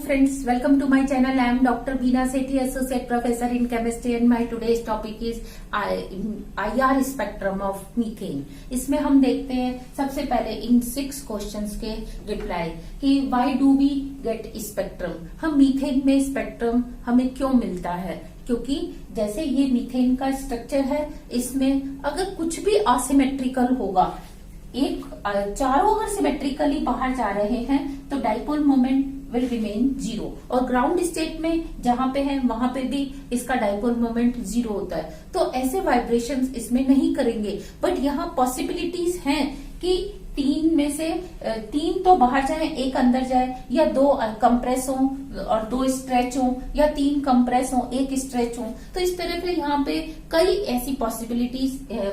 friends, welcome to my channel. I am Dr. Beena Sethi, Associate Professor in Chemistry, and my today's topic is IR spectrum of methane. इसमें हम देखते हैं सबसे पहले इन 6 questions के reply कि why do we get spectrum? हम methane में स्पेक्ट्रम हमें क्यों मिलता है? क्योंकि जैसे ये मीथेन का स्ट्रक्चर है, इसमें अगर कुछ भी असिमेट्रिकल होगा, चारों अगर सिमेट्रिकली बाहर जा रहे हैं तो dipole moment will remain zero, और ग्राउंड स्टेट में जहां पे है वहां पे भी इसका डाइपोल मोमेंट जीरो होता है। तो ऐसे वाइब्रेशंस इसमें नहीं करेंगे, बट यहाँ पॉसिबिलिटीज हैं कि 3 में से 3 तो बाहर जाए, 1 अंदर जाए, या 2 कंप्रेस हो और 2 स्ट्रेच हो, या 3 कंप्रेस हो 1 स्ट्रेच हो। तो इस तरह से यहाँ पे कई ऐसी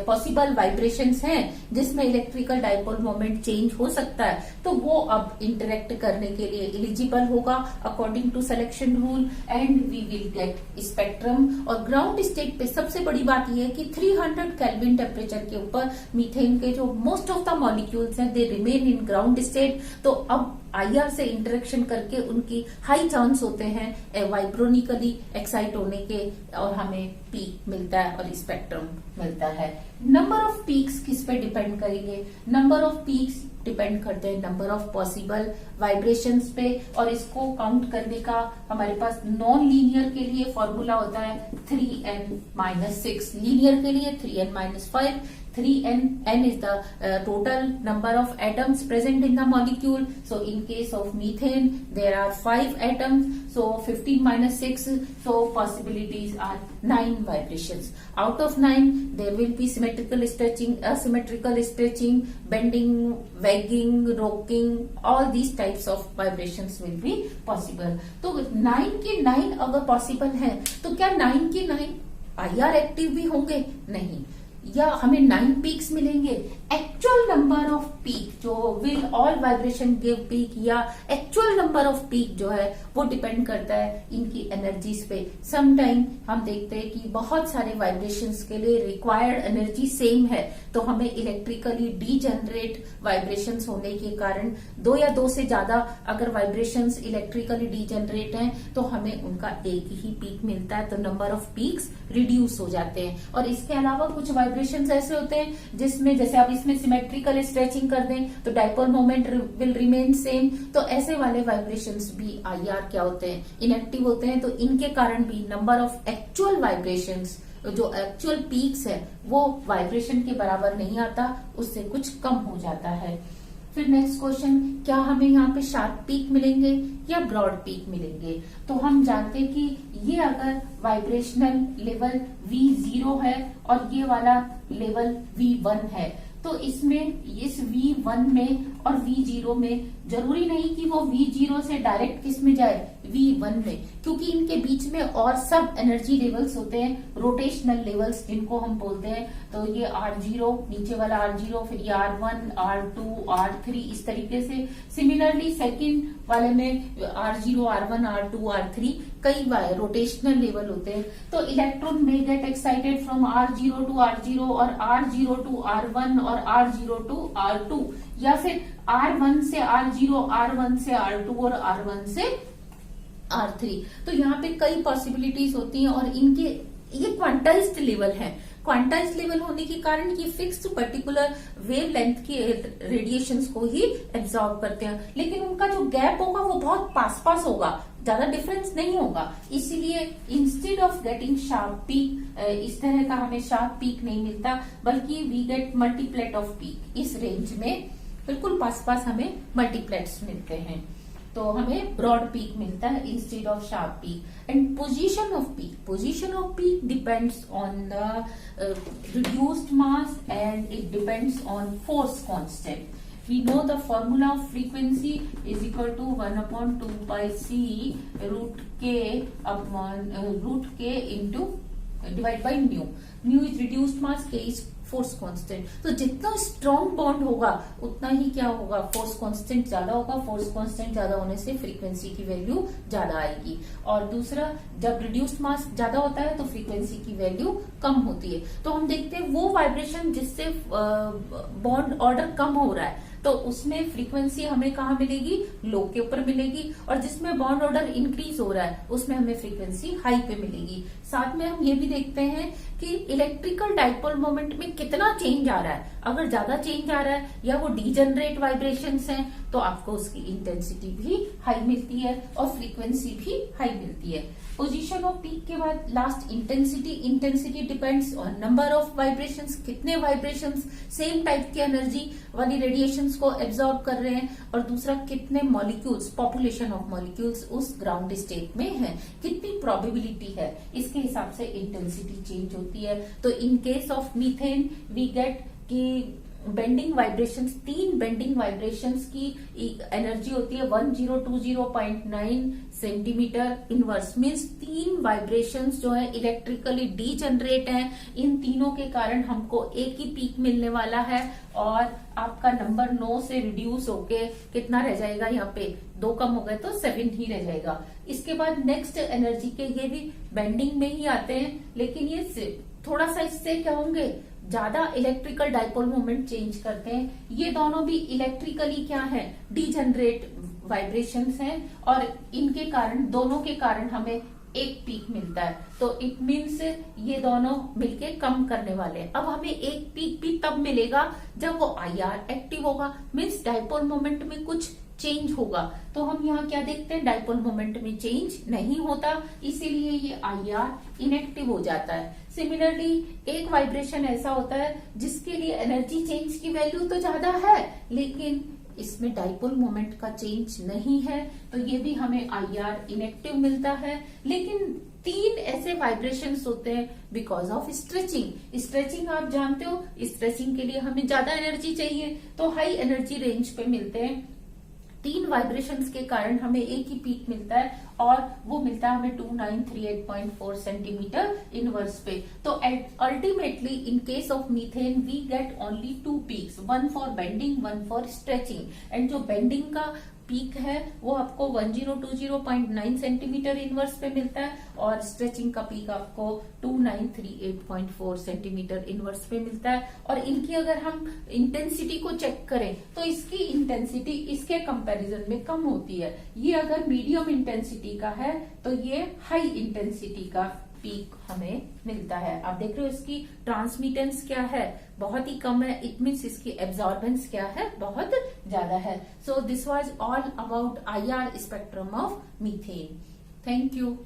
पॉसिबल वाइब्रेशंस हैं जिसमें इलेक्ट्रिकल डाइपोल मोमेंट चेंज हो सकता है। तो वो अब इंटरेक्ट करने के लिए एलिजिबल होगा according to selection rule, and we will get spectrum. और ग्राउंड स्टेट पे सबसे बड़ी बात यह है कि 300 केल्विन टेम्परेचर के ऊपर मीथेन के जो मोस्ट ऑफ द मॉलिक्यूल्स हैं they remain in ground state. तो अब आईआर से इंटरेक्शन करके उनकी हाई चांस होते हैं वाइब्रोनिकली एक्साइट होने के, और हमें पीक मिलता है और स्पेक्ट्रम मिलता है। नंबर ऑफ पीक्स किस पे डिपेंड करेंगे? नंबर ऑफ पीक्स डिपेंड करते हैं नंबर ऑफ पॉसिबल वाइब्रेशंस पे, और इसको काउंट करने का हमारे पास नॉन लीनियर के लिए फॉर्मूला होता है 3n-6, लीनियर के लिए 3n-5। 3n is the total number of atoms present in the molecule. So in case of methane there are 5 atoms, so 15 minus 6, so possibilities are 9 vibrations. Out of 9 there will be symmetrical stretching, asymmetrical stretching, bending, wagging, rocking, all these types of vibrations will be possible. तो 9 के 9 अगर possible है तो क्या 9 के 9 IR active भी होंगे? नहीं, या हमें 9 पीक्स मिलेंगे। एक्चुअल नंबर ऑफ पीक जो will all vibration give peak, या एक्चुअल नंबर ऑफ पीक जो है वो डिपेंड करता है इनकी एनर्जीज पे। सम टाइम हम देखते हैं कि बहुत सारे वाइब्रेशंस के लिए रिक्वायर्ड एनर्जी सेम है, तो हमें इलेक्ट्रिकली डीजेनरेट वाइब्रेशंस होने के कारण 2 या 2 से ज्यादा अगर वाइब्रेशंस इलेक्ट्रिकली डीजेनरेट हैं तो हमें उनका एक ही पीक मिलता है, तो नंबर ऑफ पीक्स रिड्यूस हो जाते हैं। और इसके अलावा कुछ वाइब्रेशंस ऐसे होते हैं जिसमें जैसे आप इसमें सिमेट्रिकल स्ट्रेचिंग कर दें तो dipole moment will remain same. तो ऐसे वाले वाइब्रेशंस भी आईआर क्या होते हैं? इनएक्टिव होते हैं। तो इनके कारण भी नंबर ऑफ एक्चुअल वाइब्रेशंस, जो एक्चुअल पीक्स है वो वाइब्रेशन के बराबर नहीं आता, उससे कुछ कम हो जाता है। फिर नेक्स्ट क्वेश्चन, क्या हमें यहाँ पे शार्प पीक मिलेंगे या ब्रॉड पीक मिलेंगे? तो हम जानते हैं कि ये अगर वाइब्रेशनल लेवल V0 है और ये वाला लेवल V1 है, तो इसमें इस V1 में और V0 में जरूरी नहीं कि वो V0 से डायरेक्ट किस में जाए, V1 में, क्योंकि इनके बीच में और सब एनर्जी लेवल्स होते हैं, रोटेशनल लेवल्स जिनको हम बोलते हैं। तो ये R0, नीचे वाला R0, फिर ये R1, R2, R3, इस तरीके से। सिमिलरली सेकंड वाले में R0, R1, R2, R3 कई रोटेशनल लेवल होते हैं। तो इलेक्ट्रॉन में get excited from R0 to R0 और R0 टू R1 और R0 टू R2, या फिर R1 से R0, R1 से R2 और R1 से R3। तो यहाँ पे कई पॉसिबिलिटीज होती हैं, और इनके ये क्वांटाइज्ड लेवल है। क्वांटाइज्ड लेवल होने के कारण ये फिक्स्ड पर्टिकुलर वेवलेंथ की रेडिएशंस को ही एब्जॉर्ब करते हैं, लेकिन उनका जो गैप होगा वो बहुत पास पास होगा, ज्यादा डिफरेंस नहीं होगा। इसीलिए instead of getting sharp peak, इस तरह का हमें शार्प पीक नहीं मिलता, बल्कि we get multiplet of peak. इस रेंज में बिल्कुल पास पास हमें मल्टीप्लेट्स मिलते हैं, तो हमें ब्रॉड पीक मिलता है instead of sharp peak. And position off peak depends on the reduced mass and it depends on force constant. We know the formula of frequency is equal to 1/2 pi c root k into divide by mu. Mu is reduced mass, k is force constant. तो जितना strong bond होगा उतना ही क्या होगा, force constant ज्यादा होगा। Force constant ज्यादा होने से फ्रीक्वेंसी की वैल्यू ज्यादा आएगी। और दूसरा, जब रिड्यूस्ड मास ज्यादा होता है तो फ्रीक्वेंसी की वैल्यू कम होती है। तो हम देखते हैं वो वाइब्रेशन जिससे बॉन्ड ऑर्डर कम हो रहा है, तो उसमें फ्रीक्वेंसी हमें कहाँ मिलेगी, लो के ऊपर मिलेगी, और जिसमें बॉन्ड ऑर्डर इंक्रीज हो रहा है उसमें हमें फ्रीक्वेंसी हाई पे मिलेगी। साथ में हम ये भी देखते हैं कि इलेक्ट्रिकल डाइपोल मोमेंट में कितना चेंज आ रहा है। अगर ज्यादा चेंज आ रहा है या वो डीजनरेट वाइब्रेशंस हैं तो आपको उसकी इंटेंसिटी भी हाई मिलती है और फ्रीक्वेंसी भी हाई मिलती है। पोजीशन ऑफ पीक के बाद last intensity. Intensity depends on number of vibrations, कितने वाइब्रेशंस सेम टाइप की एनर्जी वाली रेडिएशंस को एब्जॉर्ब कर रहे हैं, और दूसरा कितने मॉलिक्यूल्स, पॉपुलेशन ऑफ मॉलिक्यूल्स उस ग्राउंड स्टेट में है, कितनी प्रोबेबिलिटी है, इसके हिसाब से इंटेंसिटी चेंज होती है। तो in case of methane we get कि बेंडिंग वाइब्रेशंस, 3 बेंडिंग वाइब्रेशंस की एनर्जी होती है 1020.9 सेंटीमीटर इनवर्स। मीन्स 3 वाइब्रेशंस जो है इलेक्ट्रिकली डीजनरेट हैं। इन तीनों के कारण हमको एक ही पीक मिलने वाला है, और आपका नंबर 9 से रिड्यूस होके कितना रह जाएगा, यहाँ पे 2 कम हो गए तो 7 ही रह जाएगा। इसके बाद नेक्स्ट एनर्जी के ये भी बेंडिंग में ही आते हैं, लेकिन ये थोड़ा सा इससे क्या होंगे, ज्यादा इलेक्ट्रिकल डाइपोल मोमेंट चेंज करते हैं। ये दोनों भी इलेक्ट्रिकली क्या है, डीजनरेट वाइब्रेशंस हैं, और इनके कारण, दोनों के कारण हमें एक पीक मिलता है। तो इट मीन्स ये दोनों मिलके कम करने वाले हैं। अब हमें एक पीक भी तब मिलेगा जब वो आईआर एक्टिव होगा, मीन्स डाइपोल मोमेंट में कुछ चेंज होगा। तो हम यहाँ क्या देखते हैं, डाइपोल मोमेंट में चेंज नहीं होता, इसीलिए ये आईआर इनएक्टिव हो जाता है। सिमिलरली एक वाइब्रेशन ऐसा होता है जिसके लिए एनर्जी चेंज की वैल्यू तो ज्यादा है, लेकिन इसमें डाइपोल मोमेंट का चेंज नहीं है, तो ये भी हमें आईआर इनएक्टिव मिलता है। लेकिन 3 ऐसे वाइब्रेशंस होते हैं बिकॉज ऑफ स्ट्रेचिंग। स्ट्रेचिंग आप जानते हो, स्ट्रेचिंग के लिए हमें ज्यादा एनर्जी चाहिए, तो हाई एनर्जी रेंज पे मिलते हैं। 3 वाइब्रेशंस के कारण हमें एक ही पीक मिलता है, और वो मिलता है हमें 2938.4 सेंटीमीटर इनवर्स पे। तो ultimately in case of methane we get only 2 peaks, 1 for bending, 1 for stretching. And जो बेंडिंग का पीक है वो आपको 1020.9 सेंटीमीटर इनवर्स पे मिलता है, और स्ट्रेचिंग का पीक आपको 2938.4 सेंटीमीटर इनवर्स पे मिलता है। और इनकी अगर हम इंटेंसिटी को चेक करें तो इसकी इंटेंसिटी इसके कंपैरिजन में कम होती है। ये अगर मीडियम इंटेंसिटी का है तो ये हाई इंटेंसिटी का पीक हमें मिलता है। आप देख रहे हो इसकी ट्रांसमिटेंस क्या है, बहुत ही कम है। इट मीन्स इसकी एब्जॉर्बेंस क्या है, बहुत ज्यादा है। So this was all about IR spectrum of methane. Thank you.